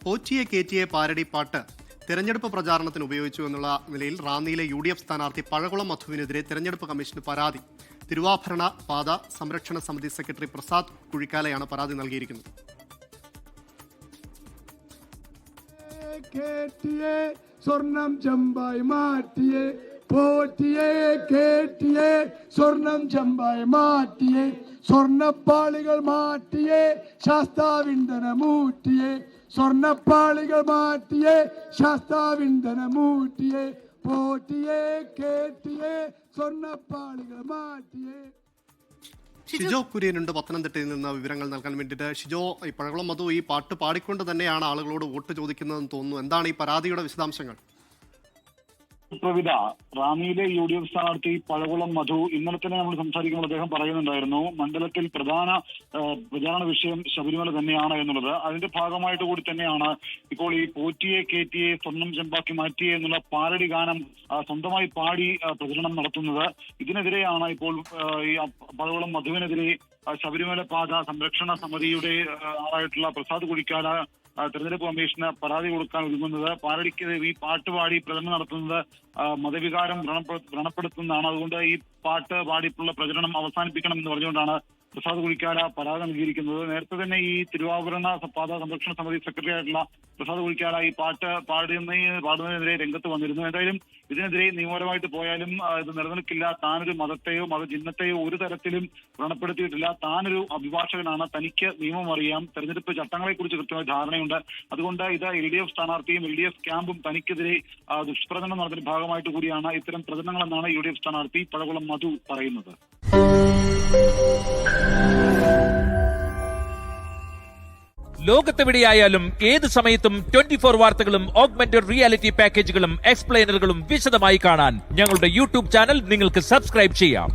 പോറ്റിയെ കേറ്റിയെ parody പാട്ട് തെരഞ്ഞെടുപ്പ് പ്രചാരണത്തിന് ഉപയോഗിച്ചു എന്നുള്ള നിലയിൽ റാന്നിയിലെ UDF സ്ഥാനാർത്ഥി പഴകുളം മധുവിനെതിരെ തെരഞ്ഞെടുപ്പ് കമ്മീഷന് പരാതി. തിരുവാഭരണ പാത സംരക്ഷണ സമിതി സെക്രട്ടറി പ്രസാദ് കുഴിക്കാലയാണ് പരാതി നൽകിയിരിക്കുന്നത്. സ്വർണം ചമ്പായി മാറ്റിയേ, പോറ്റിയെ കേട്ടിയെ സ്വർണം ചമ്പായി മാറ്റിയേ, സ്വർണ്ണപ്പാളികൾ മാറ്റിയേ ശാസ്താവിന്ധനമൂറ്റിയേ, സ്വർണ്ണപ്പാളികൾ മാറ്റിയേ ശാസ്താവിന്ധനമൂറ്റിയേ, പോറ്റിയെ കേട്ടിയെ സ്വർണ്ണപ്പാളികൾ മാറ്റിയേ. ഷിജോ കുര്യനുണ്ട് പത്തനംതിട്ടയിൽ നിന്ന് വിവരങ്ങൾ നൽകാൻ വേണ്ടിയിട്ട്. ഷിജോ, ഈ പഴകുളം മധു ഈ പാട്ട് പാടിക്കൊണ്ട് തന്നെയാണ് ആളുകളോട് വോട്ട് ചോദിക്കുന്നതെന്ന് തോന്നുന്നു. എന്താണ് ഈ പരാതിയുടെ വിശദാംശങ്ങൾ? പ്രവിധ, റാന്നിയിലെ UDF സ്ഥാനാർത്ഥി പഴകുളം മധു ഇന്നലെ തന്നെ നമ്മൾ സംസാരിക്കുമ്പോൾ അദ്ദേഹം പറയുന്നുണ്ടായിരുന്നു മണ്ഡലത്തിൽ പ്രധാന പ്രചാരണ വിഷയം ശബരിമല തന്നെയാണ് എന്നുള്ളത്. അതിന്റെ ഭാഗമായിട്ട് കൂടി തന്നെയാണ് ഇപ്പോൾ ഈ പോറ്റിയെ കേറ്റിയെ സ്വർണം ചെമ്പാക്കി മാറ്റിയെ എന്നുള്ള പാരടി ഗാനം സ്വന്തമായി പാടി പ്രചരണം നടത്തുന്നത്. ഇതിനെതിരെയാണ് ഇപ്പോൾ ഈ പഴകുളം മധുവിനെതിരെ ശബരിമല പാത സംരക്ഷണ സമിതിയുടെ ആളായിട്ടുള്ള പ്രസാദ് കുഴിക്കാല തെരഞ്ഞെടുപ്പ് കമ്മീഷന് പരാതി കൊടുക്കാൻ ഒരുങ്ങുന്നത്. പാരടിക്ക് ഈ പാട്ട് പാടി പ്രചരണം നടത്തുന്നത് മതവികാരം വ്രണപ്പെടുത്തുന്നതാണ്. അതുകൊണ്ട് ഈ പാട്ട് പാടിയിട്ടുള്ള പ്രചരണം അവസാനിപ്പിക്കണം എന്ന് പറഞ്ഞുകൊണ്ടാണ് പ്രസാദ് കുഴിക്കാല പരാതി നൽകിയിരിക്കുന്നത്. നേരത്തെ തന്നെ ഈ തിരുവാഭരണ പാത സംരക്ഷണ സമിതി സെക്രട്ടറി ആയിട്ടുള്ള പ്രസാദ് കുഴിക്കാല ഈ പാട്ട് പാടുന്നതിനെതിരെ രംഗത്ത് വന്നിരുന്നു. എന്തായാലും ഇതിനെതിരെ നിയമപരമായിട്ട് പോയാലും ഇത് നിലനിൽക്കില്ല. താനൊരു മതത്തെയോ മതചിഹ്നത്തെയോ ഒരു തരത്തിലും വ്രണപ്പെടുത്തിയിട്ടില്ല. താനൊരു അഭിഭാഷകനാണ്, തനിക്ക് നിയമം അറിയാം, തെരഞ്ഞെടുപ്പ് ചട്ടങ്ങളെ കുറിച്ച് കൃത്യമായ ധാരണയുണ്ട്. അതുകൊണ്ട് ഇത് LDF സ്ഥാനാർത്ഥിയും LDF ക്യാമ്പും തനിക്കെതിരെ ദുഷ്പ്രചരണം നടത്തുന്ന ഭാഗമായിട്ട് കൂടിയാണ് ഇത്തരം പ്രചരണങ്ങളെന്നാണ് UDF സ്ഥാനാർത്ഥി പഴകുളം മധു പറയുന്നത്. ലോകത്തെവിടെയായാലും ഏത് സമയത്തും 24 വാർത്തകളും ഓഗ്മെന്റഡ് റിയാലിറ്റി പാക്കേജുകളും എക്സ്പ്ലെയിനറുകളും വിശദമായി കാണാൻ ഞങ്ങളുടെ YouTube ചാനൽ നിങ്ങൾക്ക് സബ്സ്ക്രൈബ് ചെയ്യാം.